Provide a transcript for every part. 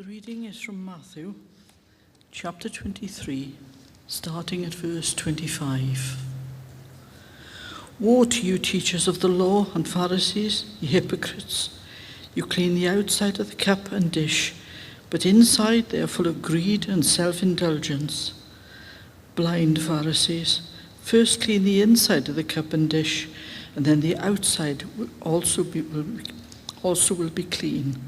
The reading is from Matthew, chapter 23, starting at verse 25. Woe to you, teachers of the law and Pharisees, ye hypocrites! You clean the outside of the cup and dish, but inside they are full of greed and self-indulgence. Blind Pharisees, first clean the inside of the cup and dish, and then the outside also will be clean.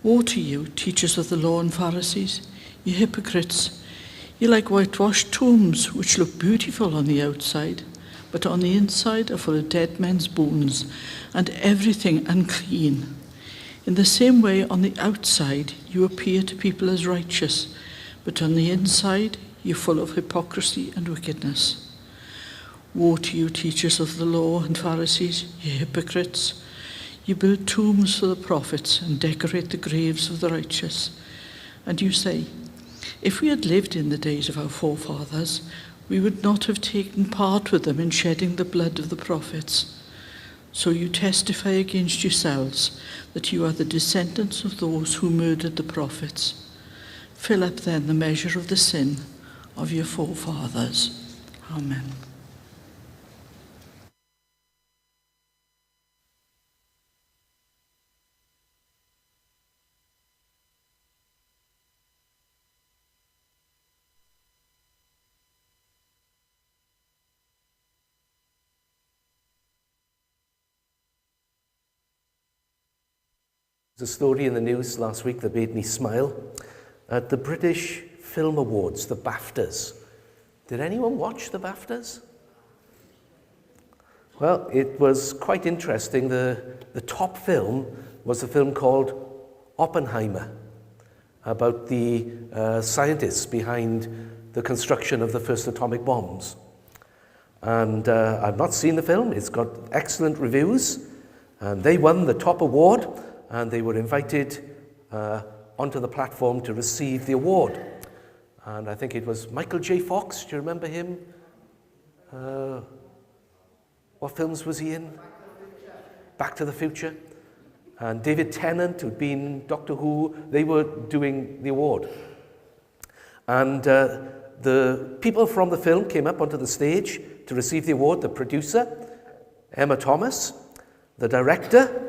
Woe to you, teachers of the law and Pharisees, ye hypocrites! You like whitewashed tombs, which look beautiful on the outside, but on the inside are full of dead men's bones and everything unclean. In the same way, on the outside you appear to people as righteous, but on the inside you're full of hypocrisy and wickedness. Woe to you, teachers of the law and Pharisees, ye hypocrites! You build tombs for the prophets and decorate the graves of the righteous. And you say, if we had lived in the days of our forefathers, we would not have taken part with them in shedding the blood of the prophets. So you testify against yourselves that you are the descendants of those who murdered the prophets. Fill up then the measure of the sin of your forefathers. Amen. There's a story in the news last week that made me smile. At the British Film Awards, the BAFTAs. Did anyone watch the BAFTAs? Well, it was quite interesting. The top film was a film called Oppenheimer, about the scientists behind the construction of the first atomic bombs. And I've not seen the film. It's got excellent reviews. And they won the top award. And they were invited onto the platform to receive the award. And I think it was Michael J. Fox. Do you remember him? What films was he in? Back to the Future. And David Tennant, who'd been Doctor Who, they were doing the award. And the people from the film came up onto the stage to receive the award. The producer, Emma Thomas, the director,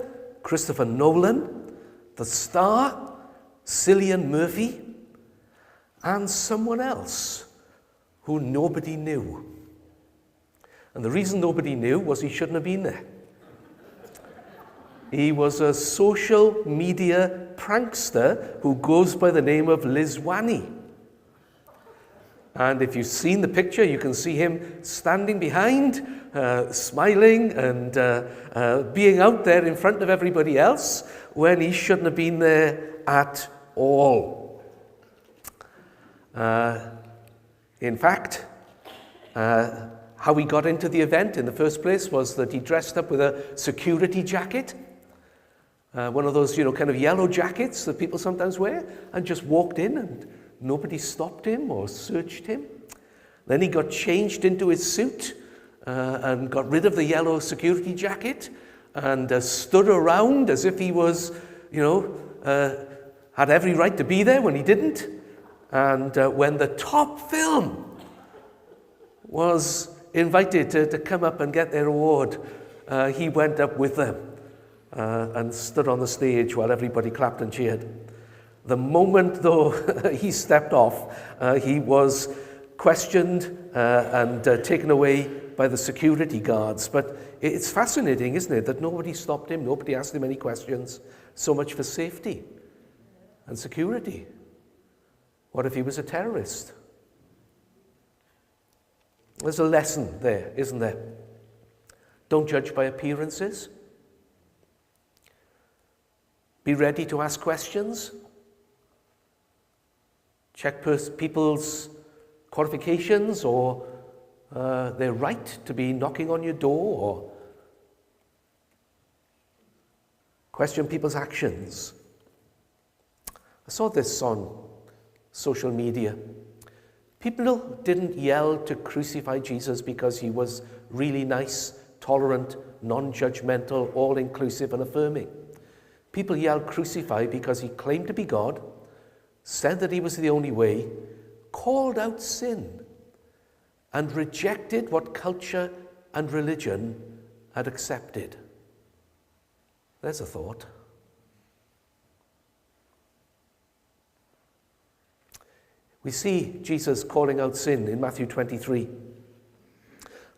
Christopher Nolan, the star, Cillian Murphy, and someone else who nobody knew. And the reason nobody knew was he shouldn't have been there. He was a social media prankster who goes by the name of Liz Wanney. And if you've seen the picture, you can see him standing behind, smiling and being out there in front of everybody else when he shouldn't have been there at all. In fact, how he got into the event in the first place was that he dressed up with a security jacket, one of those, kind of yellow jackets that people sometimes wear, and just walked in and nobody stopped him or searched him. Then he got changed into his suit and got rid of the yellow security jacket and stood around as if he was, had every right to be there when he didn't. And when the top film was invited to come up and get their award, he went up with them and stood on the stage while everybody clapped and cheered. The moment, though, he stepped off, he was questioned and taken away by the security guards. But it's fascinating, isn't it, that nobody stopped him, nobody asked him any questions. So much for safety and security. What if he was a terrorist? There's a lesson there, isn't there? Don't judge by appearances. Be ready to ask questions. Check people's qualifications or their right to be knocking on your door, or question people's actions. I saw this on social media. People didn't yell to crucify Jesus because he was really nice, tolerant, non-judgmental, all-inclusive and affirming. People yelled crucify because he claimed to be God, said that he was the only way, called out sin, and rejected what culture and religion had accepted. There's a thought. We see Jesus calling out sin in Matthew 23,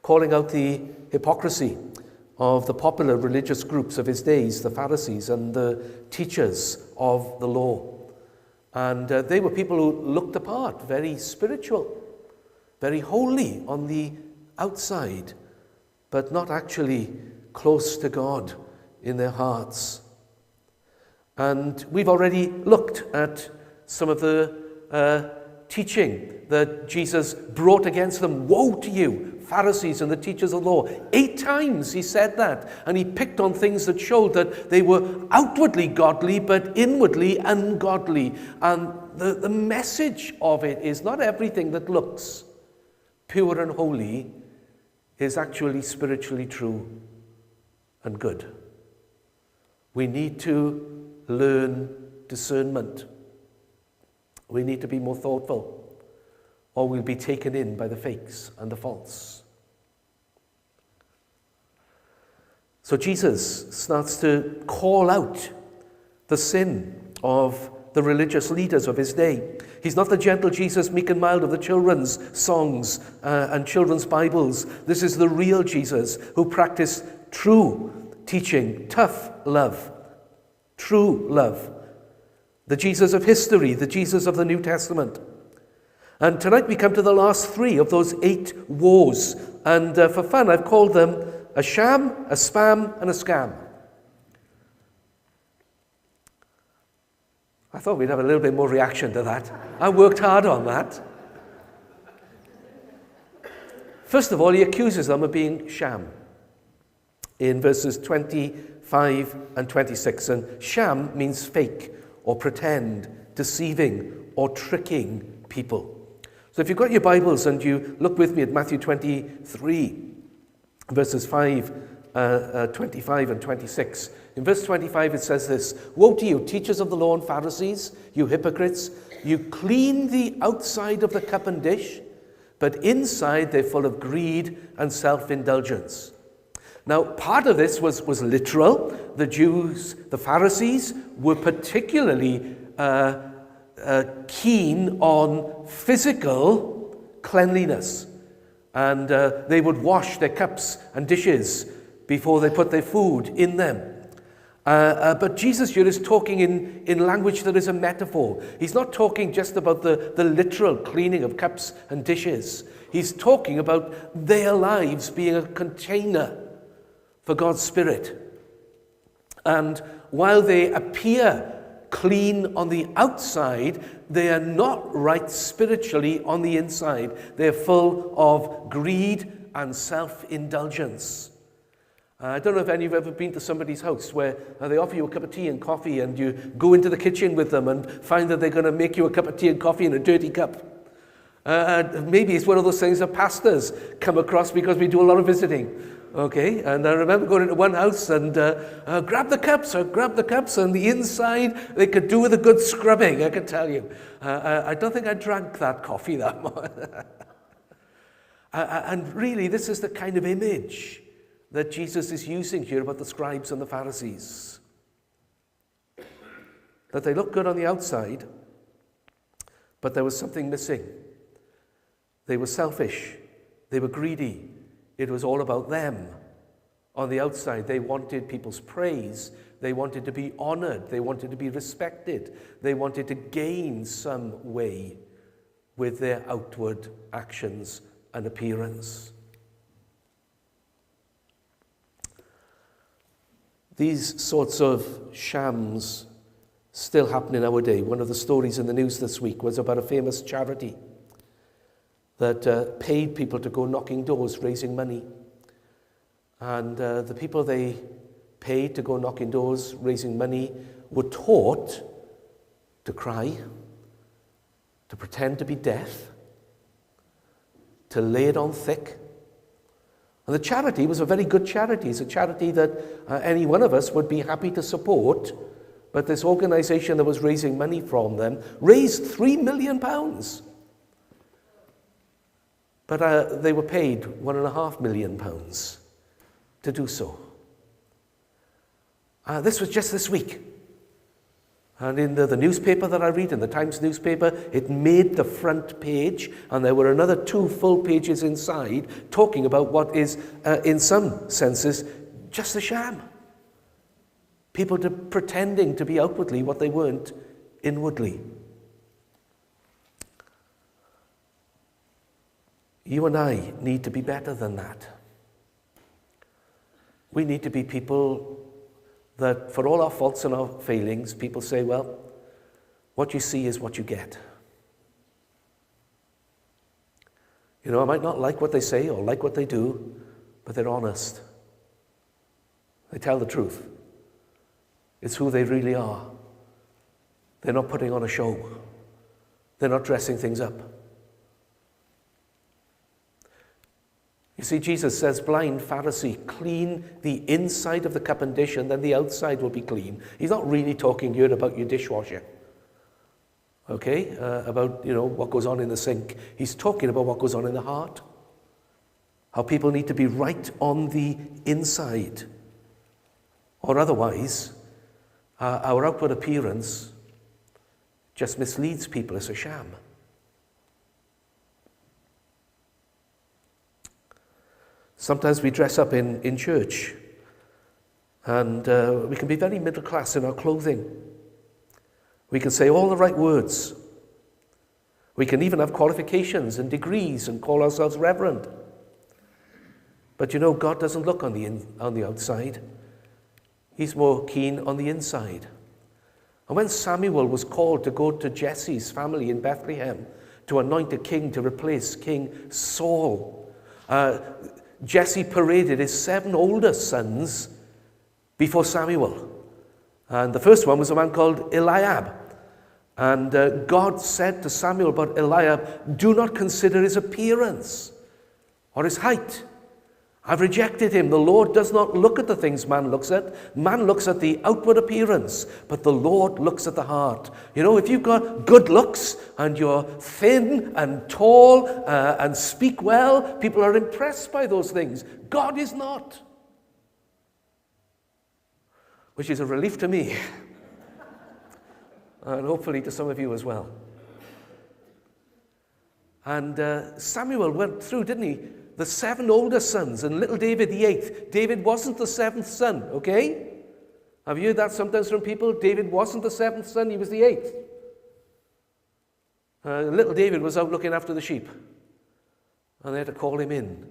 calling out the hypocrisy of the popular religious groups of his days, the Pharisees and the teachers of the law. And they were people who looked apart, very spiritual, very holy on the outside, but not actually close to God in their hearts. And we've already looked at some of the teaching that Jesus brought against them. Woe to you, Pharisees and the teachers of the law. 8 times he said that, and he picked on things that showed that they were outwardly godly but inwardly ungodly. And the message of it is not everything that looks pure and holy is actually spiritually true and good. We need to learn discernment. We need to be more thoughtful, or we'll be taken in by the fakes and the false. So Jesus starts to call out the sin of the religious leaders of his day. He's not the gentle Jesus, meek and mild of the children's songs and children's Bibles. This is the real Jesus who practiced true teaching, tough love, true love. The Jesus of history, the Jesus of the New Testament. And tonight we come to the last 3 of those 8 woes. And for fun, I've called them a sham, a spam, and a scam. I thought we'd have a little bit more reaction to that. I worked hard on that. First of all, he accuses them of being sham in verses 25 and 26. And sham means fake, or pretend, deceiving, or tricking people. So if you've got your Bibles and you look with me at Matthew 23, verses 25 and 26. In verse 25 it says this, "Woe to you, teachers of the law and Pharisees, you hypocrites! You clean the outside of the cup and dish, but inside they're full of greed and self-indulgence." Now, part of this was literal. The Jews, the Pharisees, were particularly keen on physical cleanliness. And they would wash their cups and dishes before they put their food in them. But Jesus here is talking in language that is a metaphor. He's not talking just about the literal cleaning of cups and dishes. He's talking about their lives being a container for God's Spirit. And while they appear clean on the outside, they are not right spiritually on the inside. They're full of greed and self-indulgence. I don't know if any of you have ever been to somebody's house where they offer you a cup of tea and coffee, and you go into the kitchen with them and find that they're going to make you a cup of tea and coffee in a dirty cup. Maybe it's one of those things that pastors come across because we do a lot of visiting. Okay, and I remember going into one house and grab the cups, and the inside they could do with a good scrubbing, I can tell you. I don't think I drank that coffee that much. And really, this is the kind of image that Jesus is using here about the scribes and the Pharisees. That they look good on the outside, but there was something missing. They were selfish. They were greedy. It was all about them. On the outside, they wanted people's praise. They wanted to be honored. They wanted to be respected. They wanted to gain some way with their outward actions and appearance. These sorts of shams still happen in our day. One of the stories in the news this week was about a famous charity that paid people to go knocking doors, raising money. And the people they paid to go knocking doors, raising money, were taught to cry, to pretend to be deaf, to lay it on thick. And the charity was a very good charity. It's a charity that any one of us would be happy to support But this organization that was raising money from them raised £3 million. But they were paid £1.5 million to do so. This was just this week. And in the newspaper that I read, in the Times newspaper, it made the front page, and there were another 2 full pages inside talking about what is, in some senses, just a sham. People pretending to be outwardly what they weren't inwardly. You and I need to be better than that. We need to be people that, for all our faults and our failings, people say, well, what you see is what you get. You know, I might not like what they say or like what they do, but they're honest. They tell the truth. It's who they really are. They're not putting on a show. They're not dressing things up. You see, Jesus says, blind Pharisee, clean the inside of the cup and dish, and then the outside will be clean. He's not really talking here about your dishwasher, okay, about, what goes on in the sink. He's talking about what goes on in the heart, how people need to be right on the inside. Or otherwise, our outward appearance just misleads people. It's a sham. Sometimes we dress up in church, and we can be very middle class in our clothing. We can say all the right words. We can even have qualifications and degrees and call ourselves reverend. But God doesn't look on the outside. He's more keen on the inside. And when Samuel was called to go to Jesse's family in Bethlehem to anoint a king to replace King Saul, Jesse paraded his 7 older sons before Samuel. And the first one was a man called Eliab. And God said to Samuel about Eliab, do not consider his appearance or his height. I've rejected him. The Lord does not look at the things man looks at. Man looks at the outward appearance, but the Lord looks at the heart. If you've got good looks and you're thin and tall and speak well, people are impressed by those things. God is not. Which is a relief to me. And hopefully to some of you as well. And Samuel went through, didn't he? The 7 older sons, and little David the 8th. David wasn't the 7th son, okay? Have you heard that sometimes from people? David wasn't the 7th son, he was the 8th. Little David was out looking after the sheep, and they had to call him in.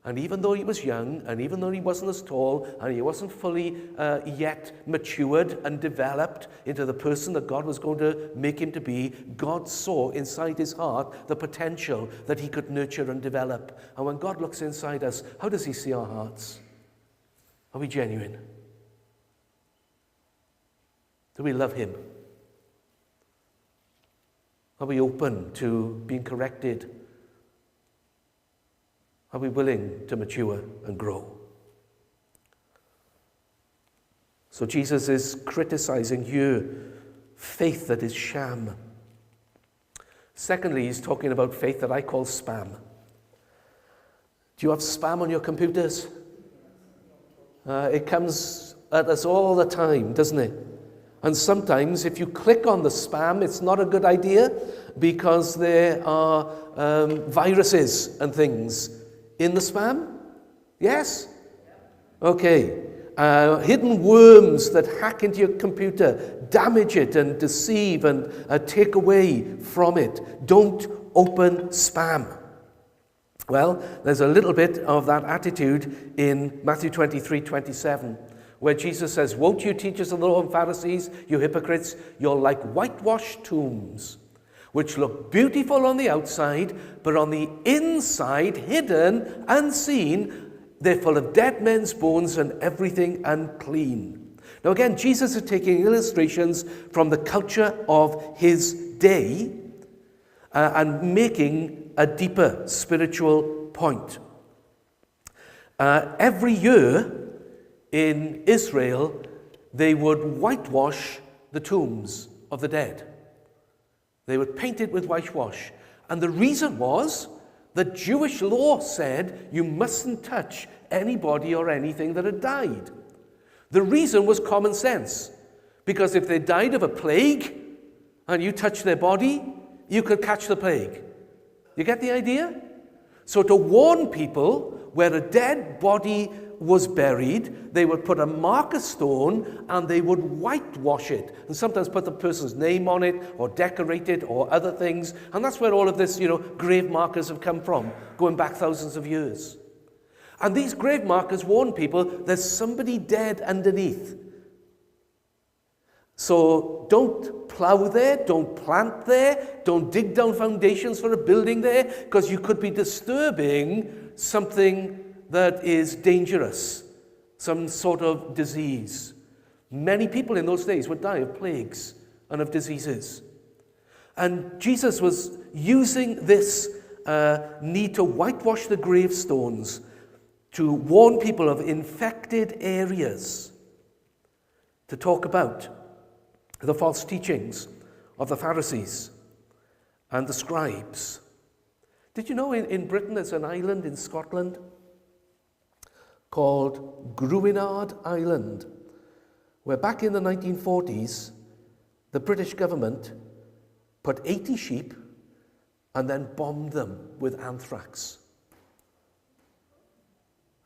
And even though he was young, and even though he wasn't as tall, and he wasn't fully yet matured and developed into the person that God was going to make him to be, God saw inside his heart the potential that he could nurture and develop. And when God looks inside us, how does he see our hearts? Are we genuine? Do we love him? Are we open to being corrected? Are we willing to mature and grow? So Jesus is criticizing here faith that is sham. Secondly, he's talking about faith that I call spam. Do you have spam on your computers? It comes at us all the time, doesn't it? And sometimes if you click on the spam, it's not a good idea because there are viruses and things in the spam? Yes? Okay. Hidden worms that hack into your computer, damage it and deceive and take away from it. Don't open spam. Well, there's a little bit of that attitude in Matthew 23:27, where Jesus says, woe to you, teachers of the law and Pharisees, you hypocrites, you're like whitewashed tombs, which look beautiful on the outside, but on the inside, hidden, unseen, they're full of dead men's bones and everything unclean. Now again, Jesus is taking illustrations from the culture of his day and making a deeper spiritual point. Every year in Israel, they would whitewash the tombs of the dead. They would paint it with whitewash. And the reason was that Jewish law said you mustn't touch anybody or anything that had died. The reason was common sense. Because if they died of a plague and you touched their body, you could catch the plague. You get the idea? So to warn people where a dead body was buried, they would put a marker stone and they would whitewash it. And sometimes put the person's name on it or decorate it or other things. And that's where all of this, grave markers have come from, going back thousands of years. And these grave markers warn people there's somebody dead underneath. So don't plow there, don't plant there, don't dig down foundations for a building there, because you could be disturbing something that is dangerous, some sort of disease. Many people in those days would die of plagues and of diseases. And Jesus was using this need to whitewash the gravestones to warn people of infected areas, to talk about the false teachings of the Pharisees and the scribes. Did you know in Britain there's an island in Scotland called Gruinard Island, where back in the 1940s, the British government put 80 sheep and then bombed them with anthrax.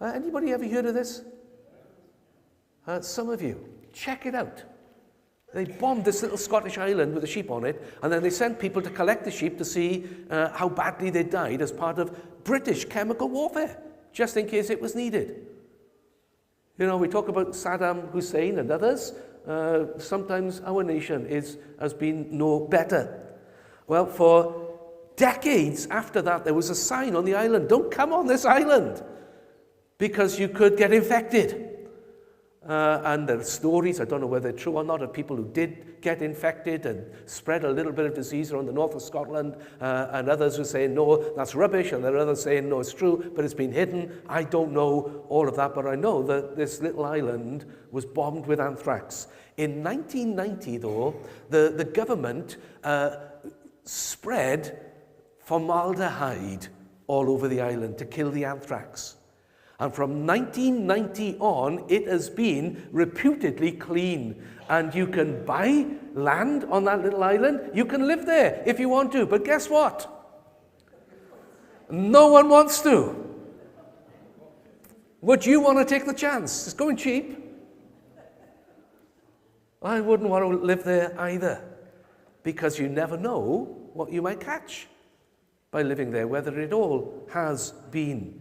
Anybody ever heard of this? Some of you. Check it out. They bombed this little Scottish island with a sheep on it, and then they sent people to collect the sheep to see how badly they died as part of British chemical warfare, just in case it was needed. We talk about Saddam Hussein and others. Sometimes our nation has been no better. Well, for decades after that, there was a sign on the island, don't come on this island, because you could get infected. And there are stories, I don't know whether they're true or not, of people who did get infected and spread a little bit of disease around the north of Scotland, and others who say, no, that's rubbish, and there are others saying, no, it's true, but it's been hidden. I don't know all of that, but I know that this little island was bombed with anthrax. In 1990, though, the government spread formaldehyde all over the island to kill the anthrax. And from 1990 on, it has been reputedly clean. And you can buy land on that little island. You can live there if you want to. But guess what? No one wants to. Would you want to take the chance? It's going cheap. I wouldn't want to live there either, because you never know what you might catch by living there, whether it all has been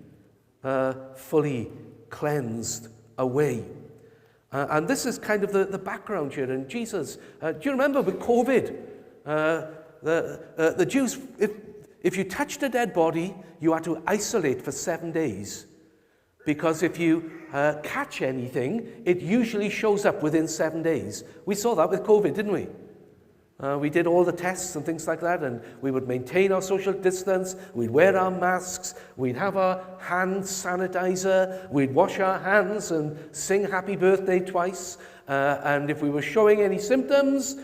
fully cleansed away. And this is kind of the background here. And Jesus, do you remember with COVID, the Jews, if you touched a dead body, you had to isolate for 7 days. Because if you catch anything, it usually shows up within 7 days. We saw that with COVID, didn't we? We did all the tests and things like that, and we would maintain our social distance, we'd wear our masks, we'd have our hand sanitizer, we'd wash our hands and sing happy birthday twice, and if we were showing any symptoms,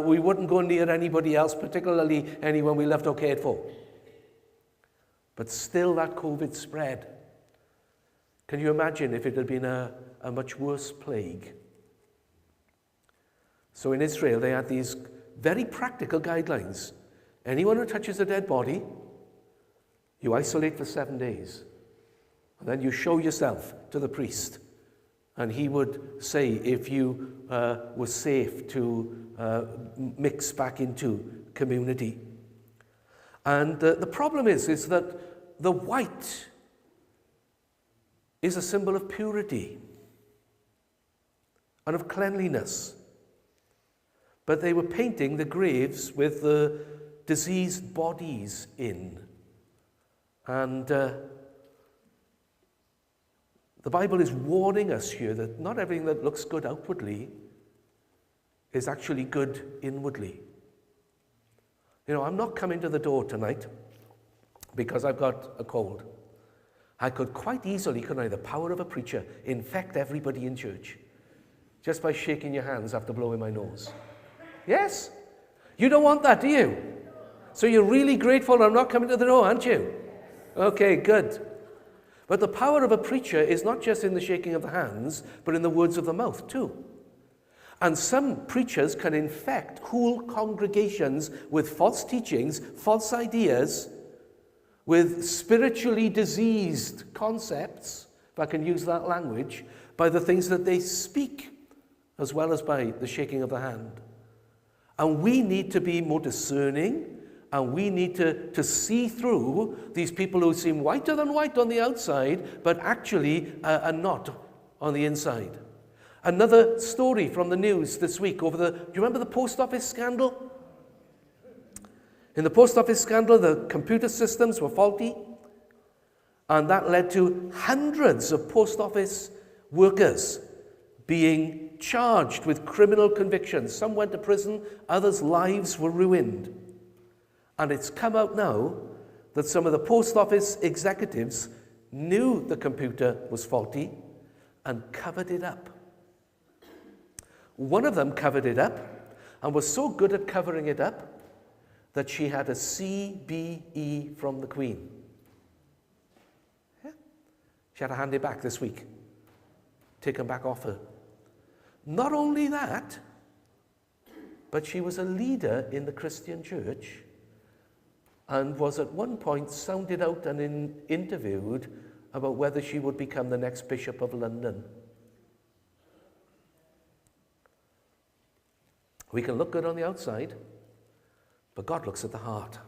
we wouldn't go near anybody else, particularly anyone we loved or cared for. But still that COVID spread. Can you imagine if it had been a much worse plague? So in Israel, they had these very practical guidelines. Anyone who touches a dead body, you isolate for 7 days. And then you show yourself to the priest. And he would say if you were safe to mix back into community. And the problem is that the white is a symbol of purity and of cleanliness. But they were painting the graves with the diseased bodies in. And the Bible is warning us here that not everything that looks good outwardly is actually good inwardly. I'm not coming to the door tonight because I've got a cold. I could quite easily, couldn't I, the power of a preacher, infect everybody in church just by shaking your hands after blowing my nose. Yes? You don't want that, do you? So you're really grateful I'm not coming to the door, aren't you? Okay, good. But the power of a preacher is not just in the shaking of the hands, but in the words of the mouth too. And some preachers can infect whole congregations with false teachings, false ideas, with spiritually diseased concepts, if I can use that language, by the things that they speak, as well as by the shaking of the hand. And we need to be more discerning, and we need to see through these people who seem whiter than white on the outside, but actually are not on the inside. Another story from the news this week do you remember the post office scandal? In the post office scandal, the computer systems were faulty, and that led to hundreds of post office workers being charged with criminal convictions. Some went to prison, others' lives were ruined. And it's come out now that some of the post office executives knew the computer was faulty and covered it up. One of them covered it up and was so good at covering it up that she had a CBE from the Queen. Yeah. She had to hand it back this week, taken back off her. Not only that, but she was a leader in the Christian church and was at one point sounded out and interviewed about whether she would become the next Bishop of London. We can look good on the outside, but God looks at the heart.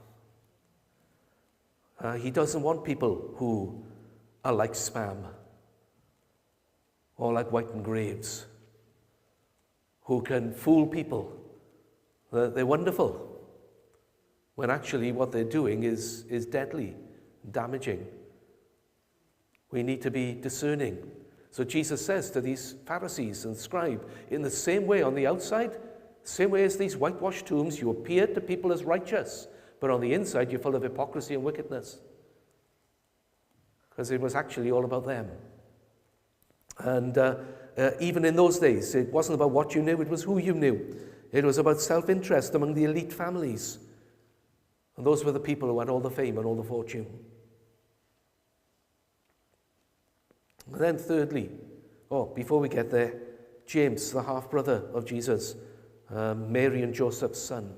He doesn't want people who are like spam or like whitened graves, who can fool people that they're wonderful, when actually what they're doing is deadly, damaging. We need to be discerning. So Jesus says to these Pharisees and scribes, in the same way on the outside, same way as these whitewashed tombs, you appear to people as righteous, but on the inside you're full of hypocrisy and wickedness. Because it was actually all about them. And even in those days, it wasn't about what you knew, it was who you knew. It was about self-interest among the elite families. And those were the people who had all the fame and all the fortune. And then thirdly, before we get there, James, the half-brother of Jesus, Mary and Joseph's son,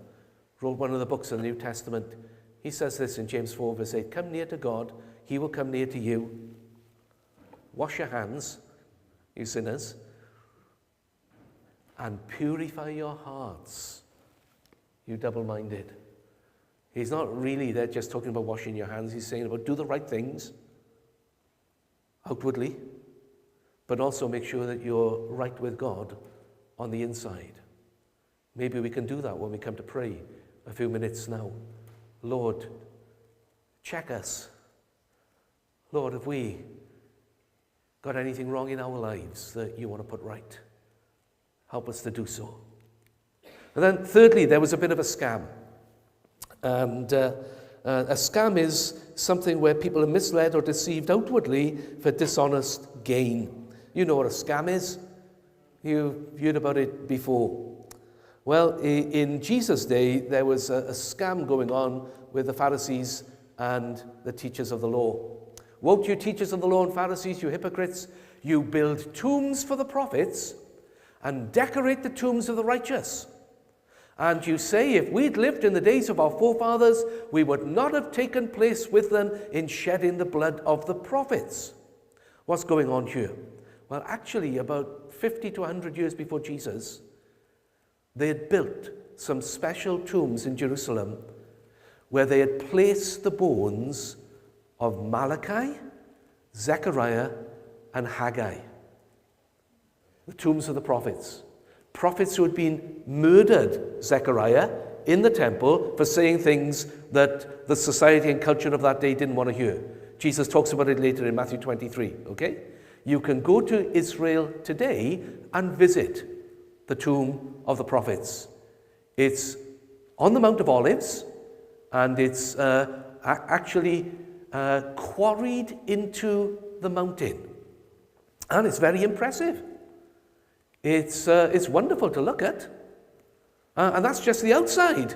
wrote one of the books of the New Testament. He says this in James 4, verse 8, "Come near to God, he will come near to you. Wash your hands, you sinners, and purify your hearts, you double-minded." He's not really there just talking about washing your hands. He's saying about do the right things outwardly, but also make sure that you're right with God on the inside. Maybe we can do that when we come to pray a few minutes now. Lord, check us. Lord, have we got anything wrong in our lives that you want to put right? Help us to do so. And then thirdly, there was a bit of a scam. And a scam is something where people are misled or deceived outwardly for dishonest gain. You know what a scam is. You've heard about it before. Well, in Jesus' day, there was a scam going on with the Pharisees and the teachers of the law. Woe to you, teachers of the law and Pharisees, you hypocrites! You build tombs for the prophets and decorate the tombs of the righteous. And you say, if we'd lived in the days of our forefathers, we would not have taken place with them in shedding the blood of the prophets. What's going on here? Well, actually, about 50 to 100 years before Jesus, they had built some special tombs in Jerusalem where they had placed the bones of Malachi, Zechariah, and Haggai. The tombs of the prophets. Prophets who had been murdered, Zechariah, in the temple for saying things that the society and culture of that day didn't want to hear. Jesus talks about it later in Matthew 23, okay? You can go to Israel today and visit the tomb of the prophets. It's on the Mount of Olives, and it's actually quarried into the mountain. And it's very impressive. It's wonderful to look at. And that's just the outside.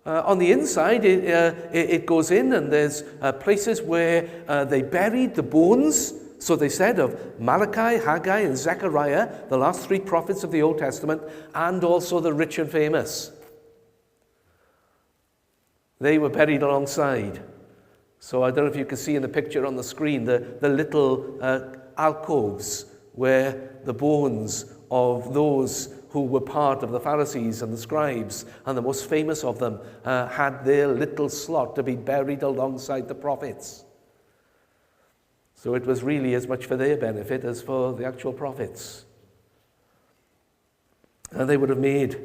On the inside, it goes in, and there's places where they buried the bones, so they said, of Malachi, Haggai, and Zechariah, the last three prophets of the Old Testament, and also the rich and famous. They were buried alongside. So I don't know if you can see in the picture on the screen the little alcoves where the bones of those who were part of the Pharisees and the scribes, and the most famous of them, had their little slot to be buried alongside the prophets. So it was really as much for their benefit as for the actual prophets. And they would have made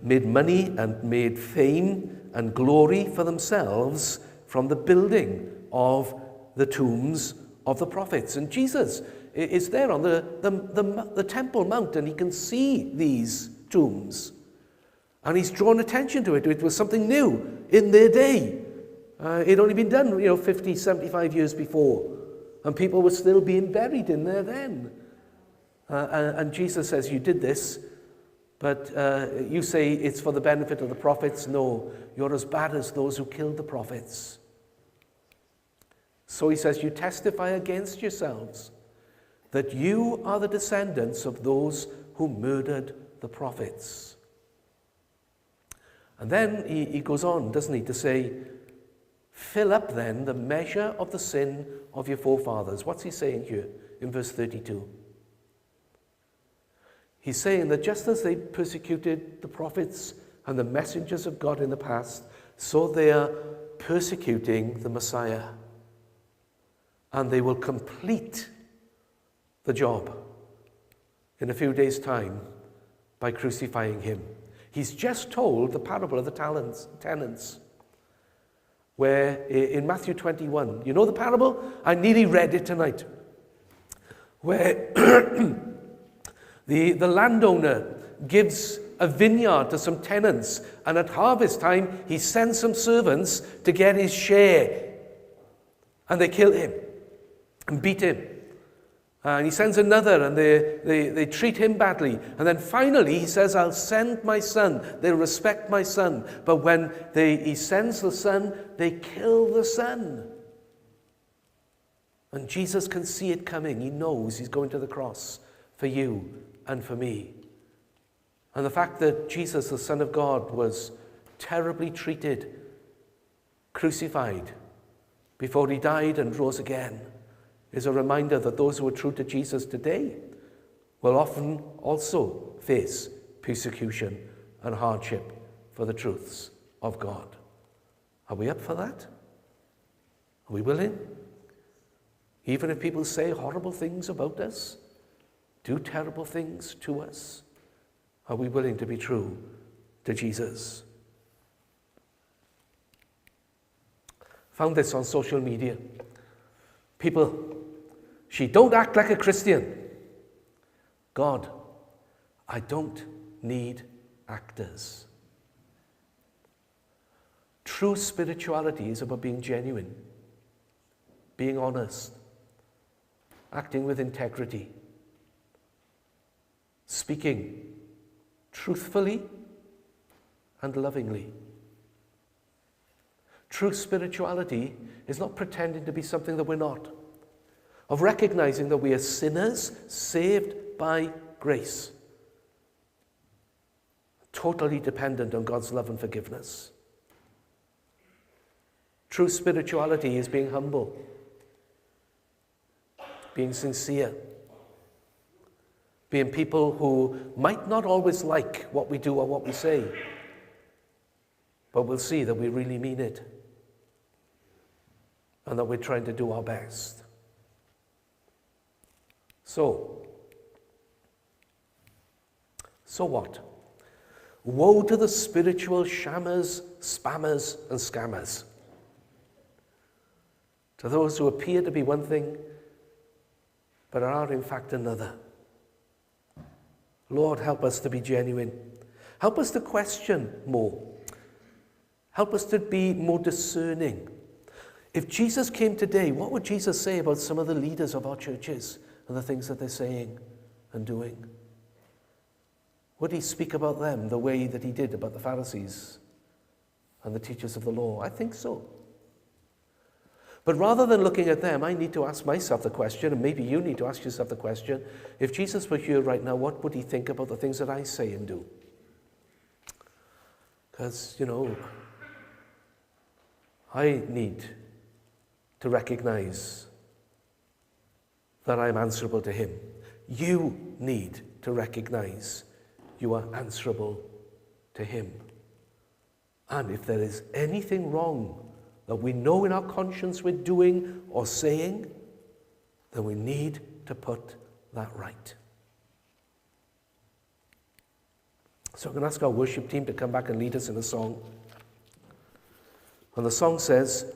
money and made fame and glory for themselves from the building of the tombs of the prophets. And Jesus is there on the Temple Mount, and he can see these tombs. And he's drawn attention to it. It was something new in their day. It had only been done, 50, 75 years before. And people were still being buried in there then. And Jesus says, you did this, but you say it's for the benefit of the prophets. No, you're as bad as those who killed the prophets. So he says, you testify against yourselves that you are the descendants of those who murdered the prophets. And then he goes on, doesn't he, to say, fill up then the measure of the sin of your forefathers. What's he saying here in verse 32? He's saying that just as they persecuted the prophets and the messengers of God in the past, so they are persecuting the Messiah. And they will complete the job in a few days' time by crucifying him. He's just told the parable of the tenants, where in Matthew 21, you know the parable? I nearly read it tonight, where the landowner gives a vineyard to some tenants, and at harvest time he sends some servants to get his share, and they kill him and beat him. And he sends another, and they treat him badly. And then finally he says, I'll send my son. They'll respect my son. But when he sends the son, they kill the son. And Jesus can see it coming. He knows he's going to the cross for you and for me. And the fact that Jesus, the Son of God, was terribly treated, crucified, before he died and rose again, is a reminder that those who are true to Jesus today will often also face persecution and hardship for the truths of God. Are we up for that? Are we willing? Even if people say horrible things about us, do terrible things to us, are we willing to be true to Jesus? Found this on social media. People, she don't act like a Christian. God, I don't need actors. True spirituality is about being genuine, being honest, acting with integrity, speaking truthfully and lovingly. True spirituality is not pretending to be something that we're not, of recognizing that we are sinners saved by grace, totally dependent on God's love and forgiveness. True spirituality is being humble, being sincere, being people who might not always like what we do or what we say, but will see that we really mean it and that we're trying to do our best. So what? Woe to the spiritual shammers, spammers, and scammers. To those who appear to be one thing, but are in fact another. Lord, help us to be genuine. Help us to question more. Help us to be more discerning. If Jesus came today, what would Jesus say about some of the leaders of our churches and the things that they're saying and doing? Would he speak about them the way that he did about the Pharisees and the teachers of the law? I think so. But rather than looking at them, I need to ask myself the question, and maybe you need to ask yourself the question, if Jesus were here right now, what would he think about the things that I say and do? Because, I need to recognize that I'm answerable to him. You need to recognize you are answerable to him. And if there is anything wrong that we know in our conscience we're doing or saying, then we need to put that right. So I'm going to ask our worship team to come back and lead us in a song. And the song says,